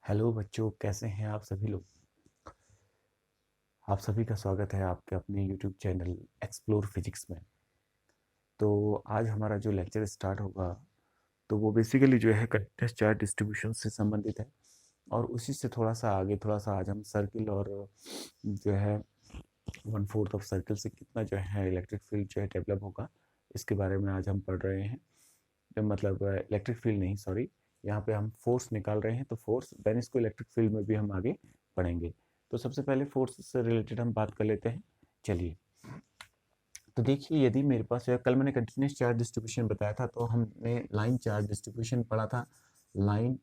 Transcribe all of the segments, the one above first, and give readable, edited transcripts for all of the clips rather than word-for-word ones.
Hello बच्चों, कैसे हैं आप सभी लोग। आप सभी का स्वागत है आपके अपने यूट्यूब चैनल एक्सप्लोर फिजिक्स में। तो आज हमारा जो लेक्चर स्टार्ट होगा तो वो बेसिकली जो है कंटिन्यूअस चार्ज डिस्ट्रीब्यूशन से संबंधित है। और उसी से थोड़ा सा आगे थोड़ा सा आज हम सर्किल और जो है 1/4 ऑफ सर्किल से कितना जो है इलेक्ट्रिक फील्ड जो है डेवलप होगा, इसके बारे में आज हम पढ़ रहे हैं। मतलब इलेक्ट्रिक फील्ड नहीं, सॉरी, यहाँ पे हम फोर्स निकाल रहे हैं, तो फोर्स देन इसको इलेक्ट्रिक फील्ड में भी हम आगे पढ़ेंगे। तो सबसे पहले फोर्स से रिलेटेड हम बात कर लेते हैं। चलिए, तो देखिए, यदि मेरे पास जो है, कल मैंने कंटिन्यूस चार्ज डिस्ट्रीब्यूशन बताया था, तो हमने लाइन चार्ज डिस्ट्रीब्यूशन पढ़ा था। लाइन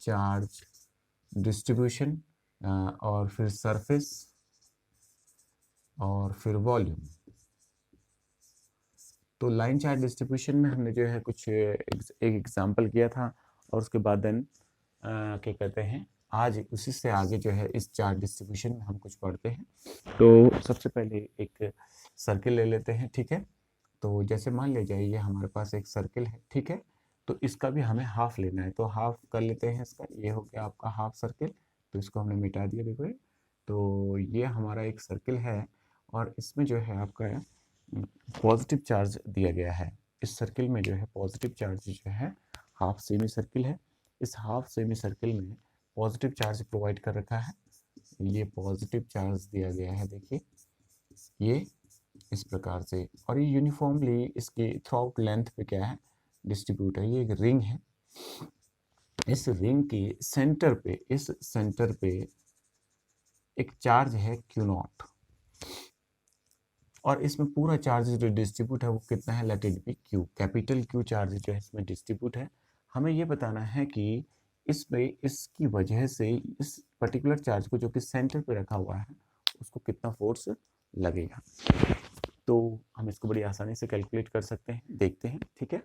चार्ज डिस्ट्रीब्यूशन और फिर सरफेस और फिर वॉल्यूम। तो लाइन चार्ज डिस्ट्रीब्यूशन में हमने जो है कुछ एक एग्जांपल किया था, और उसके बाद देन क्या कहते हैं, आज उसी से आगे जो है इस चार्ज डिस्ट्रीब्यूशन में हम कुछ पढ़ते हैं। तो सबसे पहले एक सर्किल ले लेते हैं, ठीक है। तो जैसे मान लीजिए ये हमारे पास एक सर्किल है, ठीक है। तो इसका भी हमें हाफ लेना है, तो हाफ कर लेते हैं इसका। ये हो गया आपका हाफ सर्किल, तो इसको हमने मिटा दिया, देखो ये। तो ये हमारा एक सर्किल है, और इसमें जो है आपका पॉजिटिव चार्ज दिया गया है। इस सर्किल में जो है पॉजिटिव चार्ज जो है, हाफ सेमी सर्किल है। इस हाफ सेमी सर्किल में पॉजिटिव चार्ज प्रोवाइड कर रखा है। ये पॉजिटिव चार्ज दिया गया है, देखिए ये इस प्रकार से। और ये यूनिफॉर्मली इसके थ्रू आउट लेंथ पे क्या है, डिस्ट्रीब्यूट है। ये एक रिंग है। इस रिंग के सेंटर पे, इस सेंटर पे एक चार्ज है Q0, और इसमें पूरा चार्ज जो डिस्ट्रीब्यूट है वो कितना है, late it B Q, capital Q charge जो है इसमें डिस्ट्रीब्यूट है। हमें ये बताना है कि इसमें इसकी वजह से इस पर्टिकुलर चार्ज को जो कि सेंटर पे रखा हुआ है उसको कितना फोर्स लगेगा। तो हम इसको बड़ी आसानी से कैलकुलेट कर सकते हैं, देखते हैं, ठीक है।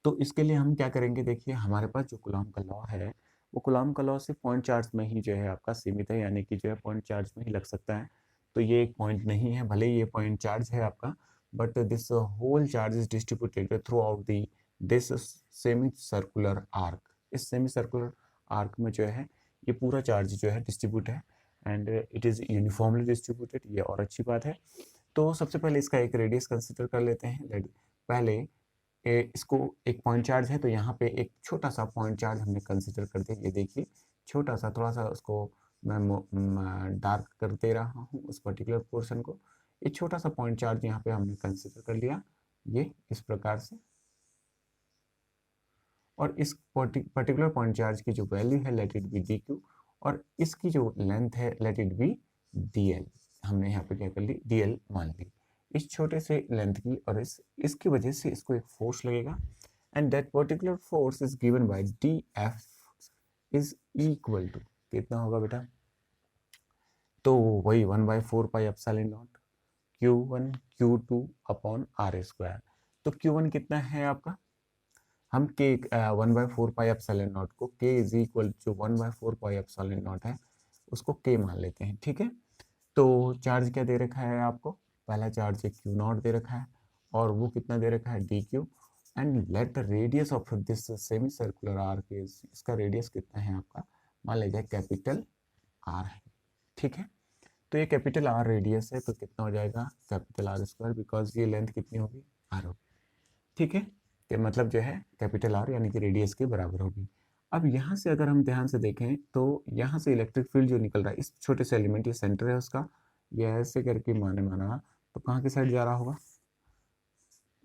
तो इसके लिए हम क्या करेंगे, देखिए हमारे पास जो कूलॉम का लॉ है, वो कूलॉम का लॉ से पॉइंट चार्ज में ही जो है आपका सीमित है, यानी कि जो है पॉइंट चार्ज में ही लग सकता है। तो ये एक पॉइंट नहीं है, भले ही ये पॉइंट चार्ज है आपका, but this whole charge is distributed throughout the this semi circular arc. इस सेमी सर्कुलर आर्क में जो है ये पूरा चार्ज जो है डिस्ट्रीब्यूट है, and it is uniformly distributed. ये और अच्छी बात है। तो सबसे पहले इसका एक रेडियस कंसिडर कर लेते हैं। पहले इसको एक पॉइंट चार्ज है, तो यहाँ पे एक छोटा सा पॉइंट चार्ज हमने कंसिडर कर दिया। ये देखिए छोटा सा, थोड़ा सा उसको मैं डार्क कर दे रहा हूँ उस पर्टिकुलर पोर्शन को। ये छोटा सा पॉइंट चार्ज यहाँ पे हमने कंसिडर कर लिया, ये इस प्रकार से। और इस पर्टिकुलर पॉइंट चार्ज की जो वैल्यू है, late it B D Q, और इसकी जो लेंथ है, late it B D L. हमने यहाँ पे क्या कर ली, डी एल मान ली इस छोटे से लेंथ की। और इसकी वजह से इसको एक फोर्स लगेगा, and that particular force is given by D F is equal to कितना होगा बेटा, तो वही 1/4 pi epsilon naught Q1 Q2 upon R square. तो Q1 कितना है आपका, हम के 1/4 पाई एप्सिलॉन नॉट को के इज इक्वल जो 1/4 पाई एप्सिलॉन नॉट है उसको के मान लेते हैं, ठीक है। तो चार्ज क्या दे रखा है आपको, पहला चार्ज है Q0 दे रखा है, और वो कितना दे रखा है DQ। And let the radius of this semi circular arc is, इसका रेडियस कितना है आपका, मान लीजिए कैपिटल R है, ठीक है। तो ये कैपिटल R रेडियस है, तो कितना हो जाएगा कैपिटल R स्क्वायर, बिकॉज ये लेंथ कितनी होगी, R होगी, ठीक है। तो मतलब जो है कैपिटल R यानी कि रेडियस के बराबर होगी। अब यहाँ से अगर हम ध्यान से देखें तो यहाँ से इलेक्ट्रिक फील्ड जो निकल रहा है, इस छोटे से एलिमेंट, ये सेंटर है उसका, ये ऐसे करके माने माना, तो कहाँ की साइड जा रहा होगा,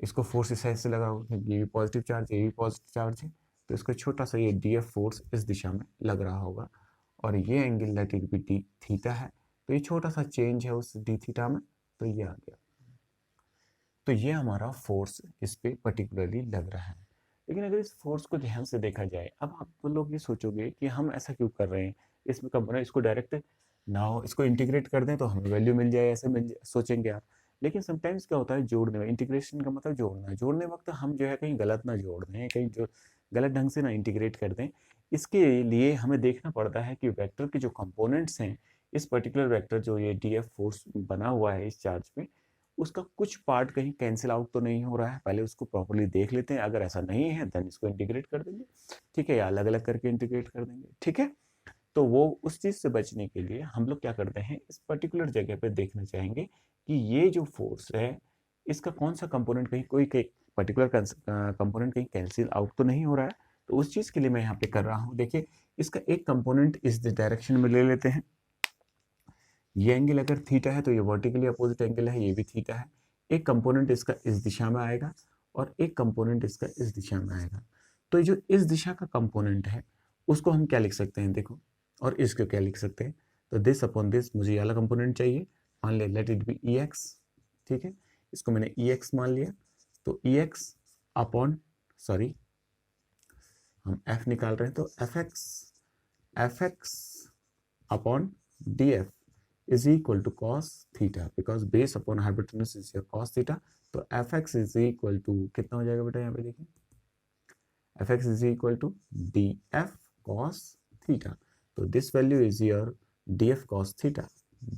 इसको फोर्स इस साइड से लगा होगा, क्योंकि ये भी पॉजिटिव चार्ज है, ये भी पॉजिटिव चार्ज है। तो इसको छोटा सा ये डी एफ फोर्स इस दिशा में लग रहा होगा, और ये angle late it B D theta है। तो ये छोटा सा चेंज है उस डी थीटा में, तो ये आ गया। तो ये हमारा फोर्स इस पे पर्टिकुलरली लग रहा है। लेकिन अगर इस फोर्स को ध्यान से देखा जाए, अब आप लोग ये सोचोगे कि हम ऐसा क्यों कर रहे हैं, इसमें कंपोनेंट इसको डायरेक्ट ना हो, इसको इंटीग्रेट कर दें तो हमें वैल्यू मिल जाए, ऐसे सोचेंगे आप। लेकिन समटाइम्स क्या होता है, जोड़ने में, इंटीग्रेशन का मतलब जोड़ना है, जोड़ने वक्त हम जो है कहीं गलत ना जोड़ दें, कहीं जो गलत ढंग से ना इंटीग्रेट कर दें। इसके लिए हमें देखना पड़ता है कि वेक्टर के जो कंपोनेंट्स हैं, इस पर्टिकुलर वेक्टर जो ये डी एफ फोर्स बना हुआ है इस चार्ज पे, उसका कुछ पार्ट कहीं कैंसिल आउट तो नहीं हो रहा है, पहले उसको प्रॉपर्ली देख लेते हैं। अगर ऐसा नहीं है देन इसको इंटीग्रेट कर देंगे, ठीक है, या अलग अलग करके इंटीग्रेट कर देंगे, ठीक है। तो वो उस चीज से बचने के लिए हम लोग क्या करते हैं, इस पर्टिकुलर जगह पे देखना चाहेंगे कि ये जो फोर्स है इसका कौन सा कंपोनेंट कहीं कोई पर्टिकुलर कंपोनेंट कहीं कैंसिल आउट तो नहीं हो रहा है। तो उस चीज के लिए मैं यहाँ पे कर रहा हूँ, देखिए इसका एक कंपोनेंट इस डायरेक्शन में ले लेते हैं। ये एंगल अगर थीटा है तो ये वर्टिकली अपोजिट एंगल है, ये भी थीटा है। एक कंपोनेंट इसका इस दिशा में आएगा और एक कंपोनेंट इसका इस दिशा में आएगा। तो ये जो इस दिशा का कंपोनेंट है उसको हम क्या लिख सकते हैं, देखो, और इसको क्या लिख सकते हैं, तो दिस अपॉन दिस, मुझे ये वाला कंपोनेंट चाहिए, मान ले let it be E X, ठीक है, इसको मैंने ई एक्स मान लिया। तो ई एक्स अपॉन, सॉरी हम एफ निकाल रहे हैं, तो F X upon D F is equal to cos theta because base upon hypotenuse is your cos theta। तो fx is equal to कितना हो जाएगा बेटा, यहाँ पे देखिए fx is equal to df cos theta। तो this value is your df cos theta,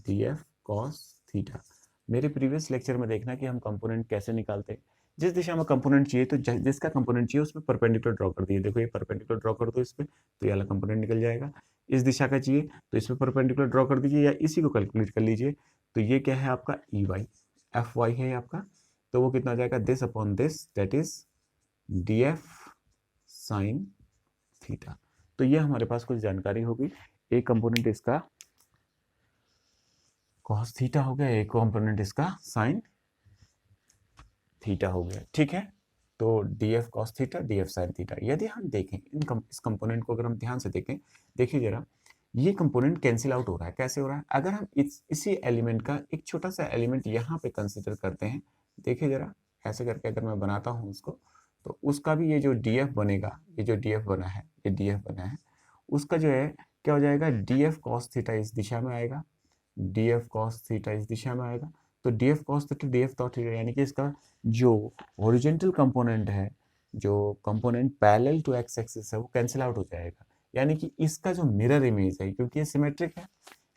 df cos theta। मेरे प्रीवियस लेक्चर में देखना कि हम कंपोनेंट कैसे निकालते हैं। जिस दिशा में कंपोनेंट चाहिए तो जिसका कंपोनेंट चाहिए उसमें परपेंडिकुलर ड्रॉ कर दिए, देखो ये परपेंडिकुलर ड्रॉ कर दो इस पे, तो ये वाला कंपोनेंट निकल जाएगा। इस दिशा का चाहिए तो इसमें परपेंडिकुलर ड्रॉ कर दीजिए या इसी को कैलकुलेट कर लीजिए। तो ये क्या है आपका ई वाई, एफ वाई है आपका, तो वो कितना हो जाएगा, this upon this, that is D F sine theta. तो ये हमारे पास कुछ जानकारी होगी। एक कंपोनेंट इसका कॉस थीटा हो गया, एक कंपोनेंट इसका साइन थीटा हो गया, ठीक है। तो D F cos theta, D F sine theta. यदि हम देखें इस कंपोनेंट को, अगर हम ध्यान से देखें, देखिए जरा, ये कंपोनेंट कैंसिल आउट हो रहा है, कैसे हो रहा है, अगर हम इसी एलिमेंट का एक छोटा सा एलिमेंट यहाँ पे कंसिडर करते हैं, देखिए जरा, ऐसे करके अगर मैं बनाता हूँ उसको, तो उसका भी ये जो डी एफ बनेगा, ये जो डी एफ बना है, ये डी एफ बना है, उसका जो है क्या हो जाएगा, डी एफ कॉस थीटा इस दिशा में आएगा, डी एफ कॉस थीटा इस दिशा में आएगा। तो D F cos theta, D F theta, यानी कि इसका जो ओरिजेंटल कंपोनेंट है, जो component parallel to X axis है, वो कैंसिल आउट हो जाएगा। यानी कि इसका जो मिरर इमेज है, क्योंकि ये सिमेट्रिक है,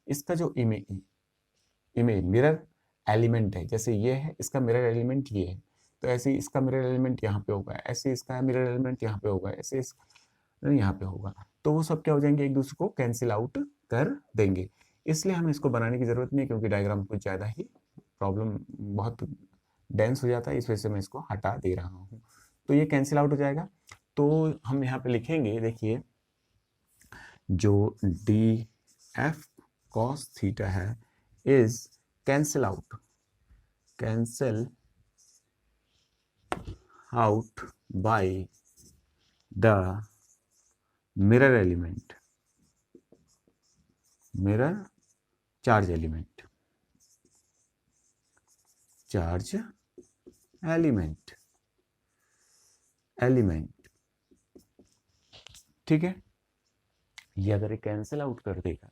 इसका जो इमेज मिरर एलिमेंट है, जैसे ये है, इसका मिरर एलिमेंट ये है, तो ऐसे ही इसका मिरर एलिमेंट यहाँ पे होगा, ऐसे इसका मिरर एलिमेंट यहाँ पे होगा, ऐसे यहाँ पे होगा। तो वो सब क्या हो जाएंगे, एक दूसरे को कैंसिल आउट कर देंगे। इसलिए हमें इसको बनाने की जरूरत नहीं, क्योंकि डायग्राम कुछ ज़्यादा ही प्रॉब्लम, बहुत डेंस हो जाता है, इस वजह से मैं इसको हटा दे रहा हूँ। तो ये कैंसिल आउट हो जाएगा। तो हम यहाँ पे लिखेंगे, देखिए जो डी एफ कॉस थीटा है is cancel out by the mirror element, mirror charge element, charge element, ठीक है। ये अगर ये कैंसिल आउट कर देगा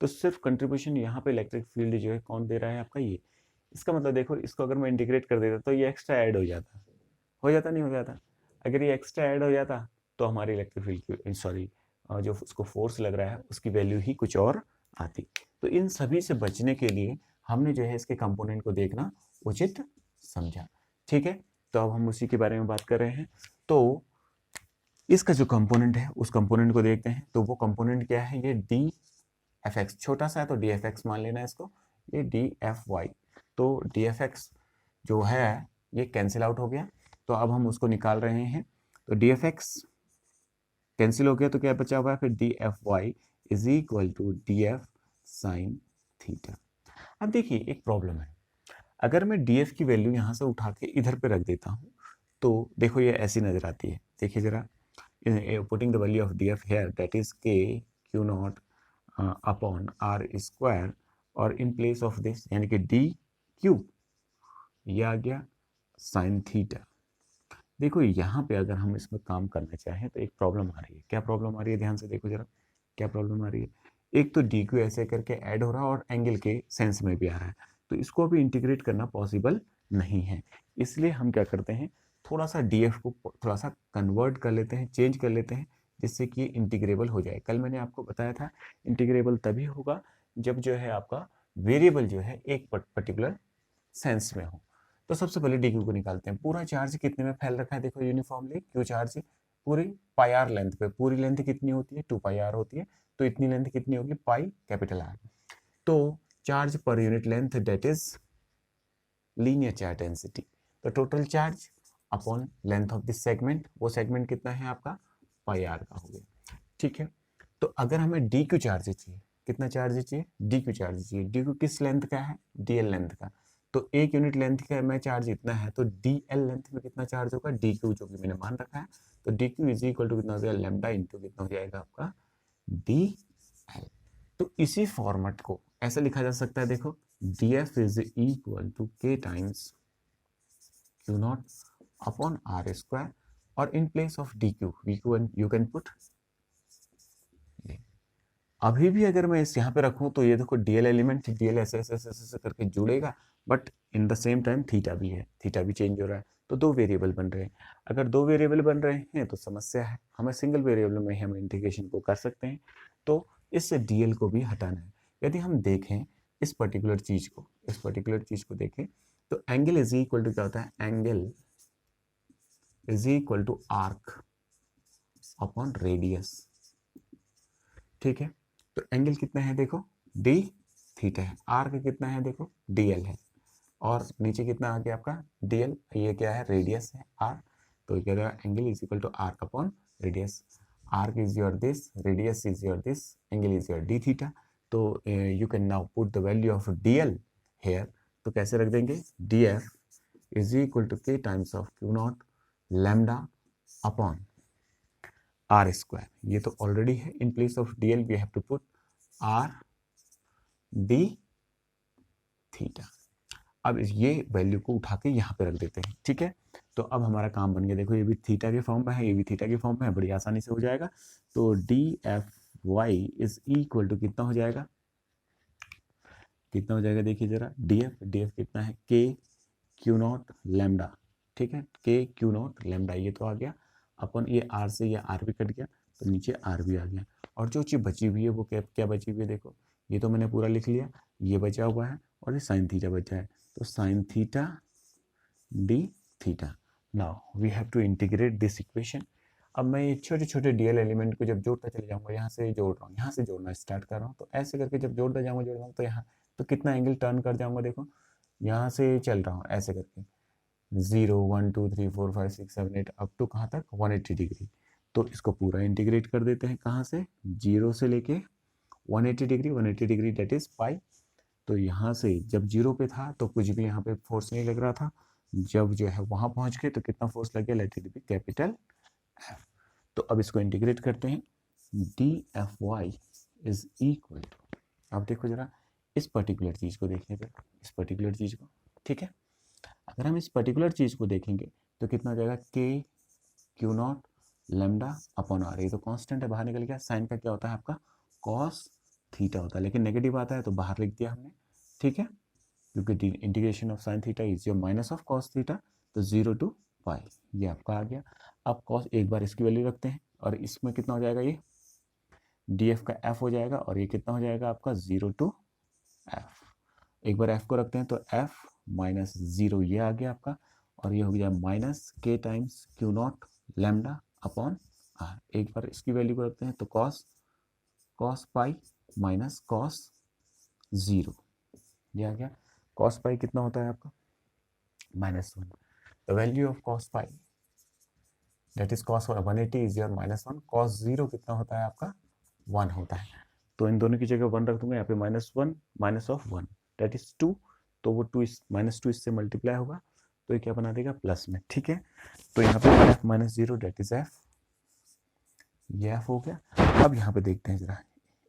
तो सिर्फ कंट्रीब्यूशन यहाँ पे इलेक्ट्रिक फील्ड जो है कौन दे रहा है आपका, ये। इसका मतलब देखो, इसको अगर मैं इंटीग्रेट कर देता तो ये एक्स्ट्रा ऐड हो जाता, नहीं हो जाता। अगर ये एक्स्ट्रा ऐड हो जाता तो हमारी इलेक्ट्रिक फील्ड की, सॉरी, जो उसको फोर्स लग रहा है उसकी वैल्यू ही कुछ और आती। तो इन सभी से बचने के लिए हमने जो है इसके कंपोनेंट को देखना उचित समझा, ठीक है। तो अब हम उसी के बारे में बात कर रहे हैं। तो इसका जो कंपोनेंट है उस कंपोनेंट को देखते हैं। तो वो कंपोनेंट क्या है, ये डी एफ एक्स, छोटा सा है तो डी एफ एक्स मान लेना है इसको, ये डी एफ वाई। तो डी एफ एक्स जो है ये कैंसिल आउट हो गया, तो अब हम उसको निकाल रहे हैं। तो डी एफ एक्स कैंसिल हो गया तो क्या बचा हुआ है, फिर D F Y is equal to D F sine theta. अब देखिए एक प्रॉब्लम है, अगर मैं डी एफ की वैल्यू यहाँ से उठा के इधर पे रख देता हूँ तो देखो ये ऐसी नजर आती है। देखिए जरा, putting the value of D F here, that is K Q not upon R square, और इन प्लेस ऑफ दिस यानी कि डी क्यू, ये आ गया साइन थीटा। देखो यहाँ पे अगर हम इसमें काम करना चाहें तो एक प्रॉब्लम आ रही है। क्या प्रॉब्लम आ रही है, ध्यान से देखो जरा, क्या प्रॉब्लम आ रही है। एक तो डी क्यू ऐसे करके ऐड हो रहा है और एंगल के सेंस में भी आ रहा है, तो इसको अभी इंटीग्रेट करना पॉसिबल नहीं है। इसलिए हम क्या करते हैं, थोड़ा सा डी एफ को थोड़ा सा कन्वर्ट कर लेते हैं, चेंज कर लेते हैं, जिससे कि इंटीग्रेबल हो जाए। कल मैंने आपको बताया था इंटीग्रेबल तभी होगा जब जो है आपका वेरिएबल जो है एक पर्टिकुलर सेंस में हो। तो सबसे पहले डी क्यू को निकालते हैं। पूरा चार्ज कितने में फैल रखा है देखो यूनिफॉर्मली, क्यू चार्ज पूरी पाई आर लेंथ पे। पूरी लेंथ कितनी होती है, 2 पाई आर होती है, तो इतनी लेंथ कितनी होगी, पाई कैपिटल आर। तो चार्ज पर unit length that is linear charge density. तो total charge upon length of this segment, वो सेगमेंट कितना है आपका, पाई आर का हो गया। ठीक है, तो अगर हमें डी क्यू चार्ज चाहिए, कितना चार्ज चाहिए, डी क्यू चार्ज चाहिए। डी क्यू किस लेंथ का है, डी एल लेंथ का। तो एक यूनिट लेंथ का में चार्ज इतना है, तो डी एल लेंथ में कितना चार्ज होगा, डी क्यू जो कि मैंने मान रखा है। तो D Q is equal to कितना हो जाएगा, लैम्डा इंटू कितना हो जाएगा आपका, डी एल। तो इसी फॉर्मेट को ऐसे लिखा जा सकता है, देखो D F is equal to K times Q not upon R square, और in place of D Q V Q you can put, अभी भी अगर मैं इस यहाँ पे रखूँ तो ये देखो डीएल एलिमेंट डीएल ऐसे ऐसे ऐसे ऐसे करके जुड़ेगा, but in the same time theta भी है, थीटा भी चेंज हो रहा है। तो दो वेरिएबल बन रहे हैं। अगर दो वेरिएबल बन रहे हैं तो समस्या है, हमें सिंगल वेरिएबल में हम इंटीग्रेशन को कर सकते हैं। तो इससे डीएल को भी हटाना है। यदि हम देखें इस पर्टिकुलर चीज को देखें तो एंगल इज इक्वल टू क्या होता है, angle is equal to arc upon radius. ठीक है, तो एंगल कितना है देखो, डी थीटा है, आर्क कितना है देखो, डीएल है, और नीचे कितना आ गया आपका डीएल, ये क्या है, रेडियस है आर। तो क्या होगा, angle is equal to arc upon radius. Arc is your this, radius is your this, angle is your D theta. तो you can now put the value of DL here. तो कैसे रख देंगे, DF is equal to K times of Q naught lambda upon R square. ये तो already है, in place of DL we have to put R D theta. अब ये value को उठा के यहाँ पे रख देते हैं। ठीक है, तो अब हमारा काम बन गया। देखो ये भी थीटा के फॉर्म में है, ये भी थीटा के फॉर्म में है, बड़ी आसानी से हो जाएगा। तो D F Y is equal to कितना हो जाएगा, कितना हो जाएगा देखिए जरा, डी एफ कितना है, के क्यू नॉट लैम्डा। ठीक है, के क्यू नॉट लैम्डा, ये तो आ गया अपन, ये आर से ये आर भी कट गया, तो नीचे आर भी आ गया। और जो चीज़ बची हुई है वो क्या बची हुई है देखो, ये तो मैंने पूरा लिख लिया, ये बचा हुआ है, और ये साइन थीटा बचा है। तो sine theta D theta. Now we have to integrate this equation. अब मैं ये छोटे छोटे डीएल एलिमेंट को जब जोड़ता चले जाऊंगा, यहाँ से जोड़ रहा हूँ, यहाँ से जोड़ना स्टार्ट कर रहा हूँ, तो ऐसे करके जब जोड़ता जाऊंगा तो यहाँ तो कितना एंगल टर्न कर जाऊंगा देखो, यहाँ से चल रहा हूँ ऐसे करके 0 1 2 3 4 5 6 7 8 अप टू कहाँ तक 180 डिग्री। तो इसको पूरा इंटीग्रेट कर देते हैं, कहाँ से, 0 से लेके 180 degree, 180 degree date is pi. तो यहाँ से जब 0 पे था तो कुछ भी यहाँ पे फोर्स नहीं लग रहा था, जब जो है वहाँ पहुँच गए तो कितना फोर्स लग गया, let it be capital F. तो अब इसको इंटीग्रेट करते हैं, D F Y is equal to, अब देखो जरा इस पर्टिकुलर चीज़ को देखिए, इस पर्टिकुलर चीज़ को। ठीक है, अगर हम इस पर्टिकुलर चीज़ को देखेंगे तो कितना हो जाएगा, K Q naught lambda upon R. ये तो कांस्टेंट है, बाहर निकल गया। साइन का क्या होता है आपका, कॉस थीटा होता है, लेकिन नेगेटिव आता है तो बाहर लिख दिया हमने। ठीक है, क्योंकि integration of sine theta is your minus of cos theta, तो 0 टू पाई ये आपका आ गया। अब कॉस एक बार इसकी वैल्यू रखते हैं, और इसमें कितना हो जाएगा, ये डी एफ का एफ हो जाएगा, और ये कितना हो जाएगा आपका 0 टू एफ। एक बार एफ को रखते हैं तो एफ माइनस 0 ये आ गया आपका, और ये हो गया minus K times Q naught lambda upon R. एक बार इसकी वैल्यू को रखते हैं तो कॉस पाई माइनस कॉस 0 ये आ गया। कॉस पाई कितना होता है आपका, -1। The value of cos pi that is cos 180 is your -1। Cos 0 कितना होता है आपका, 1 होता है। तो इन दोनों की जगह 1 रख दूंगा, यहाँ पे -1 माइनस ऑफ 1 दैट इज 2। तो वो -2 इससे मल्टीप्लाई होगा, तो ये क्या बना देगा, प्लस में। ठीक है, तो यहाँ पे F minus 0 that is F, ये एफ हो गया। अब यहाँ पे देखते हैं जरा,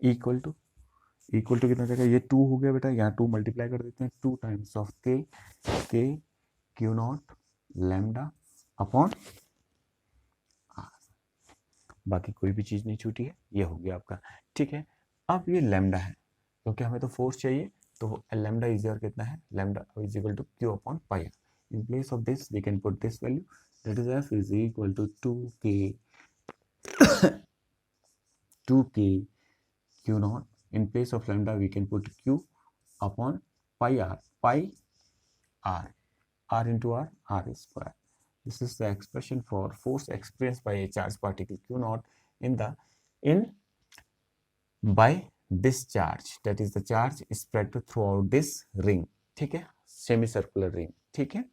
इक्वल टू कितना जाएगा, ये 2 हो गया बेटा, यहाँ 2 मल्टीप्लाई कर देते हैं, 2 times of K Q naught lambda upon R. बाकी कोई भी चीज़ नहीं छूटी है, ये हो गया आपका। ठीक है, अब ये लैम्डा है, क्योंकि हमें तो फोर्स चाहिए, तो लैम्डा इज योर कितना है, lambda is equal to Q upon pi. In place of this we can put this value, that is F is equal to 2k Q naught. In place of lambda we can put q upon pi r. Pi r into r square. This is the expression for force experienced by a charged particle q naught in by this charge, that is the charge spread throughout this ring, ठीक है, semi circular ring, ठीक है।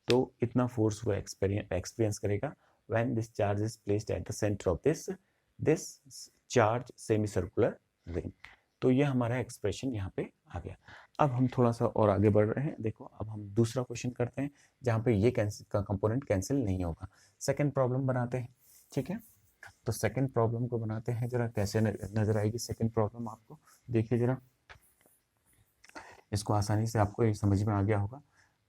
तो इतना force वो experience करेगा when this charge is placed at the center of this charge semi circular ring। तो ये हमारा एक्सप्रेशन यहाँ पे आ गया। अब हम थोड़ा सा और आगे बढ़ रहे हैं। देखो अब हम दूसरा क्वेश्चन करते हैं जहाँ पे ये कंपोनेंट कैंसिल नहीं होगा। सेकंड प्रॉब्लम बनाते हैं, ठीक है। तो सेकंड प्रॉब्लम को बनाते हैं, जरा कैसे नजर आएगी सेकंड प्रॉब्लम आपको, देखिए जरा, इसको आसानी से आपको समझ में आ गया होगा।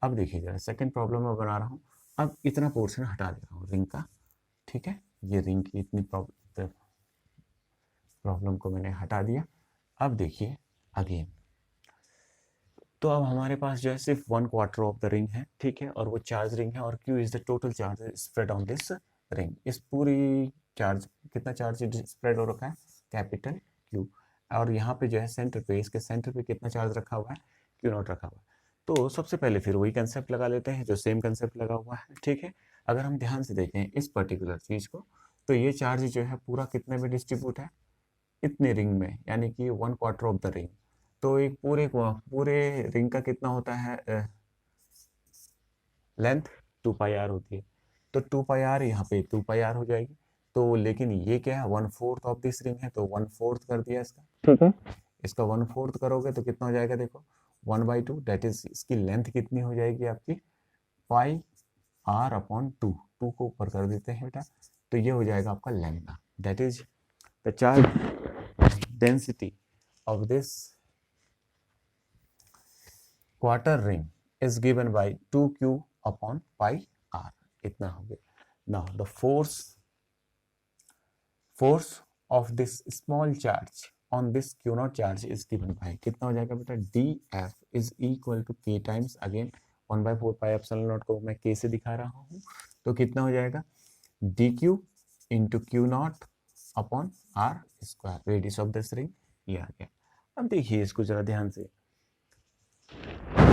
अब देखिए जरा सेकंड प्रॉब्लम मैं बना रहा हूँ। अब इतना पोर्शन हटा दे रहा हूँ रिंग का, ठीक है, ये रिंग की इतनी प्रॉब्लम को मैंने हटा दिया। अब देखिए अगेन, तो अब हमारे पास जो है सिर्फ 1/4 ऑफ द रिंग है, ठीक है, और वो चार्ज रिंग है, और Q is the total charge spread on this ring. इस पूरी चार्ज, कितना चार्ज स्प्रेड हो रखा है, कैपिटल क्यू, और यहाँ पे जो है सेंटर पे, इसके सेंटर पे कितना चार्ज रखा हुआ है, क्यू नॉट रखा हुआ है। तो सबसे पहले फिर वही कंसेप्ट लगा लेते हैं जो सेम कंसेप्ट लगा हुआ है, ठीक है। अगर हम ध्यान से देखें इस पर्टिकुलर चीज को, तो ये चार्ज जो है पूरा कितने में डिस्ट्रीब्यूट है, इतने रिंग में, यानी कि 1/4 ऑफ द रिंग। तो एक पूरे रिंग का कितना होता है लेंथ, 2πr होती है। तो 2πr यहाँ पे 2πr हो जाएगी। तो लेकिन ये क्या है, 1/4 ऑफ दिस रिंग है, तो 1/4 कर दिया इसका, ठीक है। इसका 1/4 करोगे तो कितना हो जाएगा, देखो 1/2, दैट इज इसकी लेंथ कितनी हो जाएगी आपकी, πr/2, 2 को ऊपर कर देते हैं बेटा, तो ये हो जाएगा आपका lambda, that is the charge density of this quarter ring is given by 2q/πr, इतना हो गया। Now the force of this small charge on this q naught charge is given by, कितना हो जाएगा बेटा, df is equal to k times, again 1/4 pi epsilon naught को मैं k से दिखा रहा हूँ, तो कितना हो जाएगा, dq into q naught upon r square, radius of this ring, ये आ गया। अब देखिए इसको जरा ध्यान से,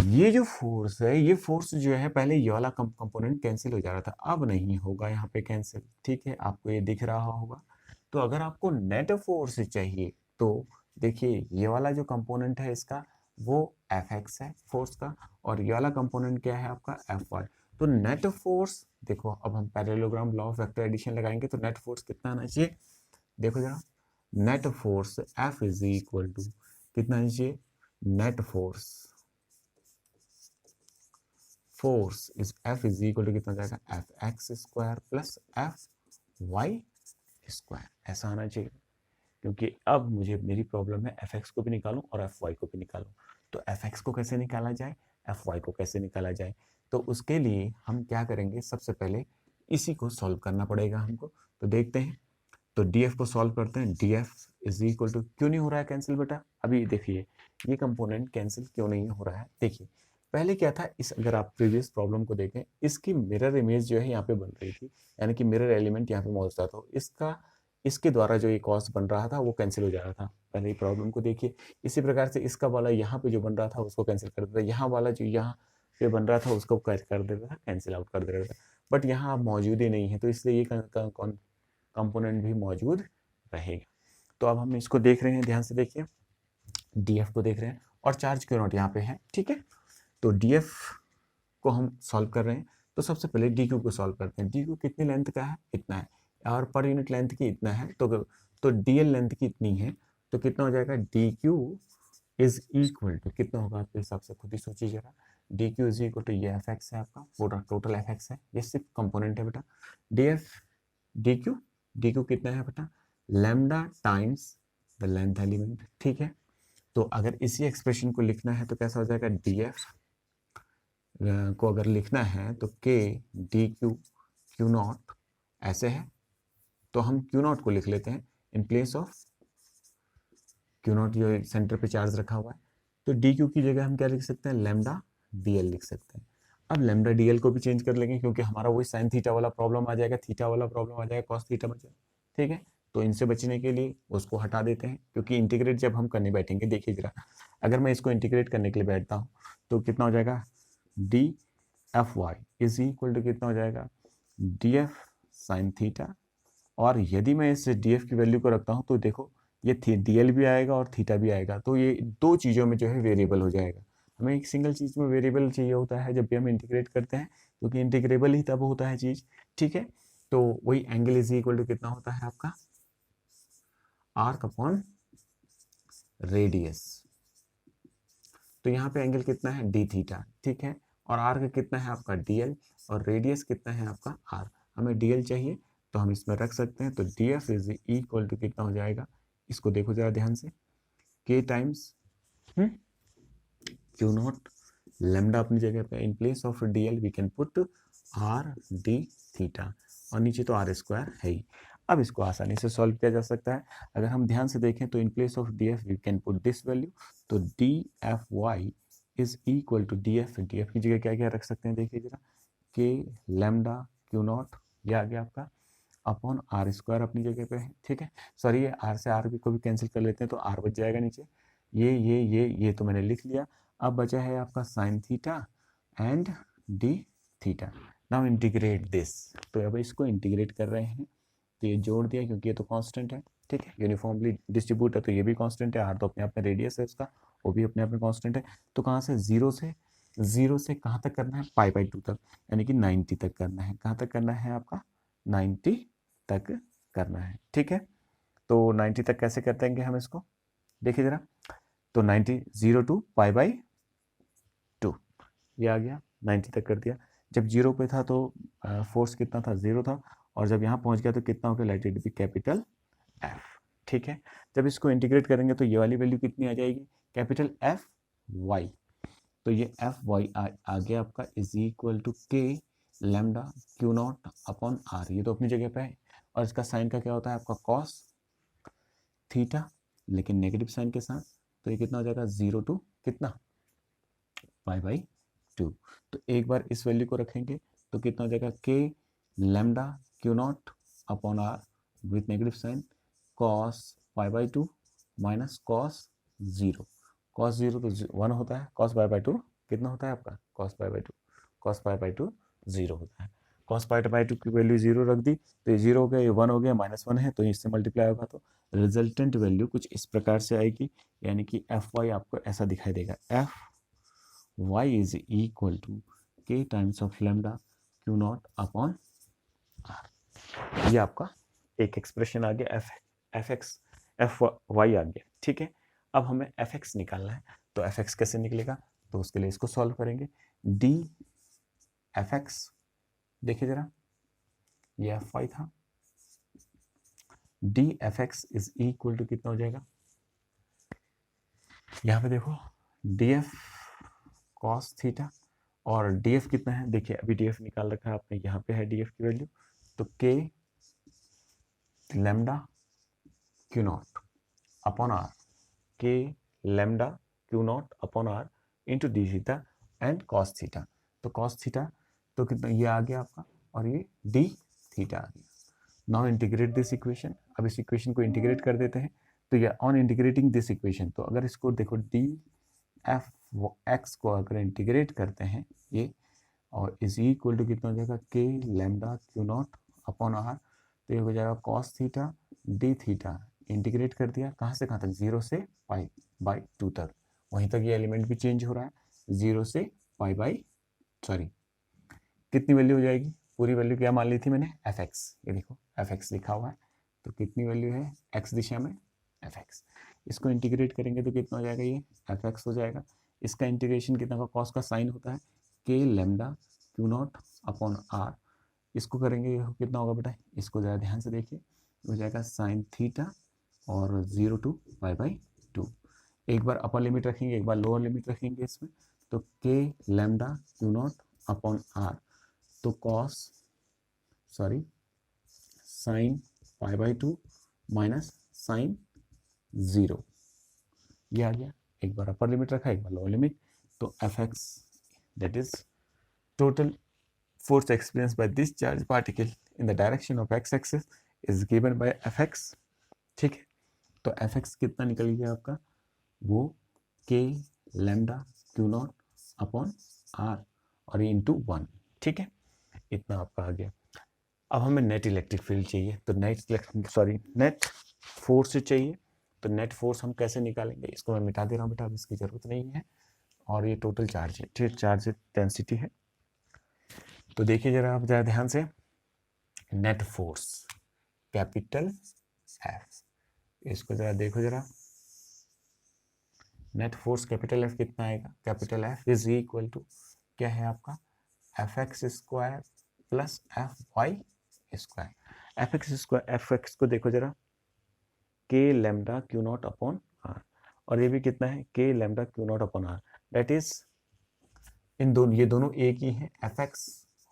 ये जो फोर्स है, ये फोर्स जो है पहले ये वाला कंपोनेंट कैंसिल हो जा रहा था, अब नहीं होगा यहाँ पे कैंसिल, ठीक है, आपको ये दिख रहा होगा। तो अगर आपको नेट फोर्स चाहिए तो देखिए ये वाला जो कंपोनेंट है इसका वो Fx है फोर्स का, और ये वाला कंपोनेंट क्या है आपका Fy। तो नेट फोर्स देखो, अब हम parallelogram law of vector addition लगाएंगे तो नेट फोर्स कितना आना चाहिए, देखो जरा, net force F is equal to कितना आना चाहिए, net force is F is equal to कितना जाएगा, Fx square plus Fy square, ऐसा आना चाहिए। क्योंकि अब मुझे मेरी प्रॉब्लम है Fx को भी निकालूं और Fy को भी निकालूं, तो Fx को कैसे निकाला जाए, Fy को कैसे निकाला जाए, तो उसके लिए हम क्या करेंगे, सबसे पहले इसी को सॉल्व करना पड़ेगा हमको। तो देखते हैं, तो df को सॉल्व करते हैं। df इज इक्वल टू, क्यों नहीं हो रहा है कैंसिल बेटा, अभी देखिए ये कंपोनेंट कैंसिल क्यों नहीं हो रहा है। देखिए पहले क्या था, इस अगर आप प्रीवियस प्रॉब्लम को देखें, इसकी मिरर इमेज जो है यहाँ पे बन रही थी, यानी कि मिरर एलिमेंट यहाँ पे मौजूद था, तो इसके द्वारा जो ये कॉस बन रहा था वो कैंसिल हो जा रहा था। पहले प्रॉब्लम को देखिए, इसी प्रकार से इसका वाला यहाँ पे जो बन रहा था उसको कैंसिल कर देता था, यहाँ वाला जो यहाँ पे बन रहा था उसको कर देता था, कैंसिल आउट कर देता था। बट यहाँ अब मौजूद ही नहीं है, तो इसलिए ये कंपोनेंट भी मौजूद रहेगा। तो अब हम इसको देख रहे हैं, ध्यान से देखिए, df को देख रहे हैं और चार्ज क्यू नॉट यहाँ पे है, ठीक है। तो df को हम सॉल्व कर रहे हैं, तो सबसे पहले dq को सॉल्व करते हैं। dq कितनी लेंथ का है, इतना है, और पर यूनिट लेंथ की इतना है, तो dl लेंथ की इतनी है, तो कितना हो जाएगा, dq इज इक्वल टू कितना होगा आपके हिसाब से खुद ही सोचिए जरा, dq इज इक्वल टू ये fx है आपका, पूरा टोटल fx है, ये सिर्फ कंपोनेंट है बेटा, dq कितना है बेटा, lambda times the length element, ठीक है। तो अगर इसी एक्सप्रेशन को लिखना है तो कैसा हो जाएगा, df को अगर लिखना है तो k dq q नॉट ऐसे है, तो हम q नॉट को लिख लेते हैं इन प्लेस ऑफ q नॉट, जो सेंटर पे चार्ज रखा हुआ है, तो dq की जगह हम क्या लिख सकते हैं, लैम्डा dl लिख सकते हैं। अब लैम्डा dl को भी चेंज कर लेंगे, क्योंकि हमारा वही साइन थीटा वाला प्रॉब्लम आ जाएगा, थीटा वाला प्रॉब्लम आ जाएगा, कॉस थीटा बचा, ठीक है। तो इनसे बचने के लिए उसको हटा देते हैं, क्योंकि इंटीग्रेट जब हम करने बैठेंगे, देखिए जरा, अगर मैं इसको इंटीग्रेट करने के लिए बैठता हूँ तो कितना हो जाएगा, d F Y is equal to कितना हो जाएगा, डी एफ साइन थीटा। और यदि मैं इस डी एफ की वैल्यू को रखता हूँ तो देखो ये डी एल भी आएगा और थीटा भी आएगा, तो ये दो चीज़ों में जो है वेरिएबल हो जाएगा। हमें एक सिंगल चीज़ में वेरिएबल चाहिए होता है जब भी हम इंटीग्रेट करते हैं, क्योंकि इंटीग्रेबल ही तब होता है चीज़, ठीक है। तो वही एंगल इज इक्वल टू कितना होता है आपका, आर्क अपॉन रेडियस। तो यहाँ पे एंगल कितना है, डी थीटा, ठीक है। और आर्क कितना है आपका, डी एल, और रेडियस कितना है आपका, आर। हमें डी एल चाहिए तो हम इसमें रख सकते हैं, तो D F is equal to कितना हो जाएगा, इसको देखो जरा ध्यान से, के टाइम्स क्यू नॉट लेमडा अपनी जगह पे, इन place of D L V can put R D theta, और नीचे तो आर स्क्वायर है ही। अब इसको आसानी से सॉल्व किया जा सकता है। अगर हम ध्यान से देखें तो in place of D F we can put this value, तो D F Y is equal to D F की जगह क्या क्या रख सकते हैं, देखिए जरा, के लेमडा क्यू नॉट, ये आ गया आपका, अपॉन आर स्क्वायर अपनी जगह पे है, ठीक है। सॉरी ये आर से आर को भी कैंसिल कर लेते हैं तो आर बच जाएगा नीचे, ये तो मैंने लिख लिया। अब बचा है आपका sine theta and D theta. Now integrate this, तो अब इसको इंटीग्रेट कर रहे हैं, तो ये जोड़ दिया क्योंकि ये तो कांस्टेंट है, ठीक है, यूनिफॉर्मली डिस्ट्रीब्यूट है तो ये भी कांस्टेंट है, आर तो अपने आप में रेडियस है इसका, वो भी अपने आप में कांस्टेंट है। तो कहाँ से, जीरो से कहाँ तक करना है, पाई बाई टू तक, यानी कि 90 तक करना है। कहाँ तक करना है आपका, 90 तक करना है, ठीक है। तो 90 तक कैसे कर देंगे हम इसको, देखिए जरा, तो 90 0 टू पाई बाई 2, ये आ गया, 90 तक कर दिया। जब जीरो पे था तो फोर्स कितना था, 0 था, और जब यहाँ पहुँच गया तो कितना हो गया, let it be capital F, ठीक है। जब इसको इंटीग्रेट करेंगे तो ये वाली वैल्यू कितनी आ जाएगी, कैपिटल एफ वाई। तो ये एफ वाई आ गया आपका is equal to K lambda Q not upon R, ये तो अपनी जगह पे है। और इसका साइन का क्या होता है आपका, कॉस थीटा, लेकिन नेगेटिव साइन के साथ, तो ये कितना हो जाएगा, 0 टू कितना, पाई बाई 2। तो एक बार इस वैल्यू को रखेंगे तो कितना हो जाएगा, K lambda Q not upon R with negative sine, cos pi by 2 minus cos 0। Cos 0 तो 1 होता है, कॉस पाई बाई 2 कितना होता है आपका, cos pi by 2, cos pi by 2 0 होता है। कॉस पाई बाई 2 की वैल्यू 0 रख दी तो ये 0 हो गया, ये 1 हो गया, -1 है तो इससे मल्टीप्लाई होगा, तो रिजल्टेंट वैल्यू कुछ इस प्रकार से आएगी, यानी कि एफ वाई आपको ऐसा दिखाई देगा, F Y is equal to K times of lambda Q not upon R. ये आपका एक एक्सप्रेशन आ गया, एफ वाई आ गया, ठीक है। अब हमें एफ एक्स निकालना है, तो एफ एक्स कैसे निकलेगा, तो उसके लिए इसको सॉल्व करेंगे, डी एफ एक्स, देखिए जरा, ये एफ वाई था, D F X is equal to कितना हो जाएगा, यहाँ पे देखो, डी एफ कॉस थीटा, और डी एफ कितना है, देखिए अभी डी एफ निकाल रखा है आपने, यहाँ पे है डी एफ की वैल्यू, तो K lambda Q not upon R, K lambda Q not upon R into D theta and cos theta. तो कॉस थीटा तो कितना, ये आ गया आपका, और ये डी थीटा आ गया। नाउ इंटीग्रेट दिस इक्वेशन, अब इस इक्वेशन को इंटीग्रेट कर देते हैं, तो ये ऑन इंटीग्रेटिंग दिस इक्वेशन, तो अगर इसको देखो, डी एफ एक्स को अगर इंटीग्रेट करते हैं ये, और इज इक्वल टू कितना हो जाएगा, K lambda Q not upon R, तो ये हो जाएगा cos theta D theta, integrate कर दिया कहाँ से कहाँ तक, 0 से पाई बाई 2 तक, वहीं तक ये एलिमेंट भी चेंज हो रहा है, 0 से पाई बाई, सॉरी कितनी वैल्यू हो जाएगी, पूरी वैल्यू क्या मान ली थी मैंने, एफ एक्स, ये देखो एफ एक्स लिखा हुआ है, तो कितनी वैल्यू है एक्स दिशा में, एफ एक्स। इसको इंटीग्रेट करेंगे तो कितना हो जाएगा, ये एफ एक्स हो जाएगा। इसका इंटीग्रेशन कितना का, कॉस का साइन होता है, K lambda Q not upon R, इसको करेंगे कितना होगा बेटा, इसको ज़रा ध्यान से देखिए, हो जाएगा साइन थीटा और 0 टू पाई बाई 2। एक बार अपर लिमिट रखेंगे, एक बार लोअर लिमिट रखेंगे इसमें, तो K lambda Q not upon R, तो cos sine pi by 2 minus sine 0, ये आ गया। एक बार अपर लिमिट रखा, एक बार लोअर लिमिट, तो F x that is total force experienced by this charge particle in the direction of x axis is given by fx, ठीक है। तो fx कितना निकल गया आपका, वो k lambda Q not upon R, और ये इंटू 1, ठीक है, इतना आपका आ गया। अब हमें नेट इलेक्ट्रिक फील्ड चाहिए, तो नेट फोर्स चाहिए। तो नेट फोर्स हम कैसे निकालेंगे, इसको मैं मिटा दे रहा हूँ बेटा, अब इसकी ज़रूरत नहीं है। और ये टोटल चार्ज है, ठीक, चार्ज डेंसिटी है। तो देखिए जरा आप ज़रा ध्यान से, नेट फोर्स कैपिटल एफ, इसको ज़रा देखो जरा, नेट फोर्स कैपिटल एफ कितना आएगा, capital F is equal to क्या है आपका, F X square plus F Y square. F X को देखो जरा, K lambda Q not upon R, और ये भी कितना है, K lambda Q not upon R, that is ये दोनों एक ही है, एफ एक्स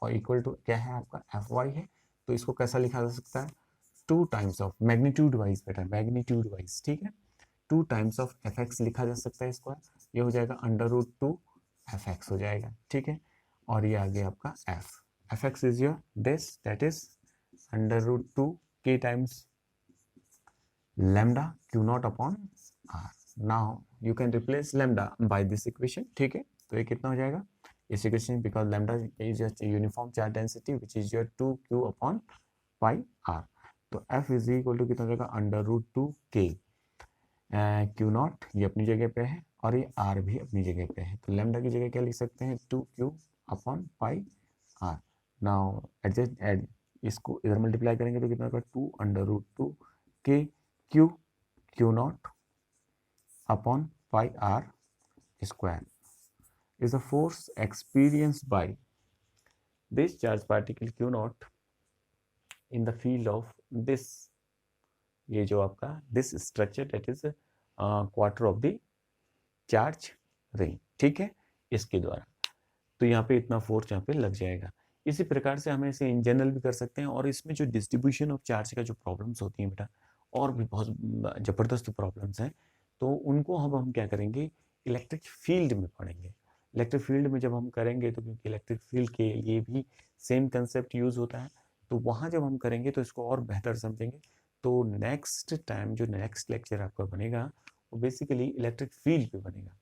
और इक्वल टू क्या है आपका एफ वाई है। तो इसको कैसा लिखा जा सकता है, 2 टाइम्स ऑफ मैग्नीट्यूड वाइज बेटा, मैग्नीट्यूड वाइज, ठीक है, 2 टाइम्स ऑफ एफ एक्स लिखा जा सकता है इसको, ये हो जाएगा √2 एफ एक्स हो जाएगा, ठीक है। और ये आ गया आपका F X is your this, that is √2 के times lambda q naught upon r. Now you can replace lambda by this equation, ठीक है। तो ये कितना हो जाएगा इस equation, because lambda is just uniform charge density which is your 2q upon pi r। तो f इज इक्वल टू कितना हो जाएगा √2 k, q नॉट ये अपनी जगह पे है और ये r भी अपनी जगह पे है। तो lambda की जगह क्या लिख सकते हैं, 2q upon pi r। Now adjust इसको इधर मल्टीप्लाई करेंगे तो कितना होगा 2 √2 k q naught upon pi r square is the force experienced by this charge particle q naught in the field of this, ये जो आपका this structure that is quarter of the charge ring, ठीक है, इसके द्वारा। तो यहाँ पे इतना फोर्स यहाँ पे लग जाएगा। इसी प्रकार से हमें इसे इन जनरल भी कर सकते हैं। और इसमें जो डिस्ट्रीब्यूशन ऑफ चार्ज का जो प्रॉब्लम्स होती हैं बेटा, और भी बहुत ज़बरदस्त प्रॉब्लम्स हैं, तो उनको हम क्या करेंगे, इलेक्ट्रिक फील्ड में पढ़ेंगे। इलेक्ट्रिक फील्ड में जब हम करेंगे तो क्योंकि इलेक्ट्रिक फील्ड के लिए भी सेम कंसेप्ट यूज़ होता है, तो वहाँ जब हम करेंगे तो इसको और बेहतर समझेंगे। तो नेक्स्ट टाइम जो नेक्स्ट लेक्चर आपका बनेगा वो बेसिकली इलेक्ट्रिक फील्ड पे बनेगा।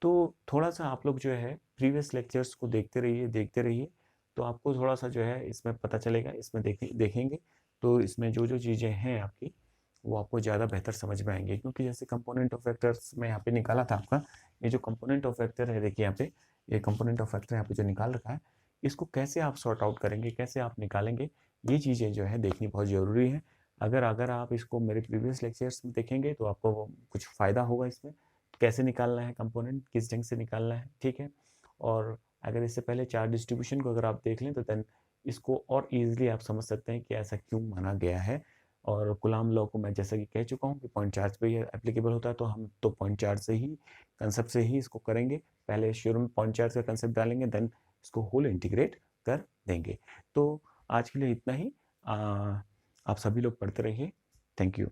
तो थोड़ा सा आप लोग जो है प्रीवियस लेक्चर्स को देखते रहिए, तो आपको थोड़ा सा जो है इसमें पता चलेगा, इसमें देखेंगे तो इसमें जो जो चीज़ें हैं आपकी वो आपको ज़्यादा बेहतर समझ में आएंगे। क्योंकि जैसे कंपोनेंट ऑफ वेक्टर्स में यहाँ पे निकाला था आपका, ये जो कंपोनेंट ऑफ वेक्टर है, देखिए यहाँ पे ये कंपोनेंट ऑफ वेक्टर यहाँ पे जो निकाल रखा है, इसको कैसे आप सॉर्ट आउट करेंगे, कैसे आप निकालेंगे, ये चीज़ें जो है देखनी बहुत ज़रूरी है। अगर आप इसको मेरे प्रीवियस लेक्चर्स में देखेंगे तो आपको कुछ फ़ायदा होगा इसमें, कैसे निकालना है कंपोनेंट, किस ढंग से निकालना है, ठीक है। और अगर इससे पहले चार्ज डिस्ट्रीब्यूशन को अगर आप देख लें तो देन इसको और ईजिली आप समझ सकते हैं कि ऐसा क्यों माना गया है। और कुलाम लॉ को मैं जैसा कि कह चुका हूँ कि पॉइंट चार्ज पे ही एप्लीकेबल होता है, तो हम तो पॉइंट चार्ज से ही कंसेप्ट से ही इसको करेंगे। पहले शुरू में पॉइंट चार्ज का कंसेप्ट डालेंगे, देन इसको होल इंटीग्रेट कर देंगे। तो आज के लिए इतना ही। आप सभी लोग पढ़ते रहिए। Thank you.